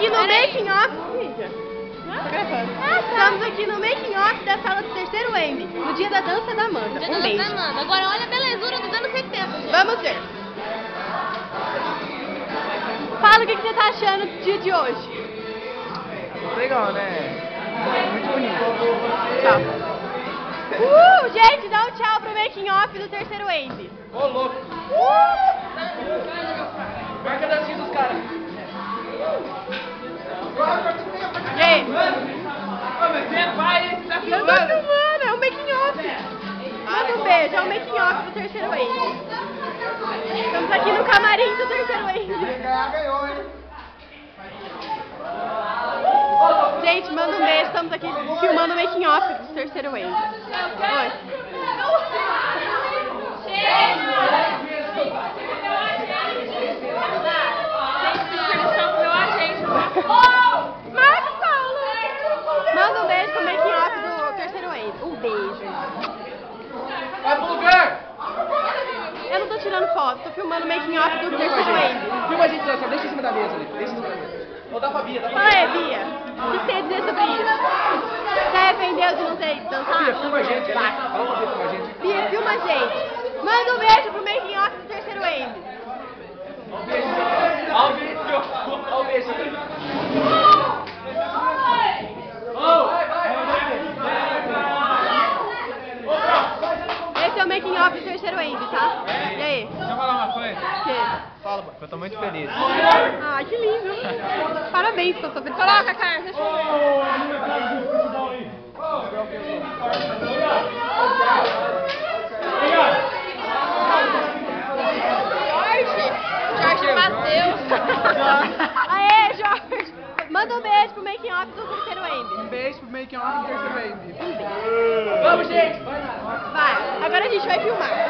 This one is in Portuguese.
aqui no making off, filha. Estamos aqui no making off da sala do terceiro M, no dia da dança da Amanda. Um beijo. Agora olha a belezura dos anos 70, gente. Vamos ver. Fala o que você tá achando do dia de hoje. Legal, né? Muito bonito. Tchau. Gente, dá um tchau pro making off do terceiro M. Ô, louco. Marca a dancinha dos caras. E aí? Vai, tá Eu tô filmando, é o making off. Manda um beijo, é o making off do terceiro M. Estamos aqui no camarim do terceiro M. Ganhou, hein? Gente, manda um beijo, estamos aqui filmando o making off do terceiro M. Oi. Marcos Paulo! Manda um beijo pro making off do terceiro M. Um beijo. Vai pro lugar! Eu não tô tirando foto, tô filmando o making off do terceiro M. Filma a gente dançando, deixa em cima da mesa ali. Deixa em cima da mesa. Ou dá pra Bia, dá pra Fala aí, Bia. O que você tem a dizer sobre isso? Você arrependeu de não ter dançado? Bia, filma a gente. Fala pra Bia filmar a gente. Bia, filma a gente. Manda um beijo pro making off do terceiro M. Olha o beijo. Olha o beijo. Olha o beijo. Esse é o making off do terceiro M, tá? E aí? Deixa eu falar uma coisa. O quê? Fala, eu tô muito feliz. Ai, que lindo. Parabéns pela sua felicidade. Coloca, Carlos. Deixa eu Jorge Matheus. Aê, Jorge. Manda um beijo pro making off do terceiro M. Um beijo pro making off do terceiro M. Vamos, gente! Vai lá. Vai, agora a gente vai filmar.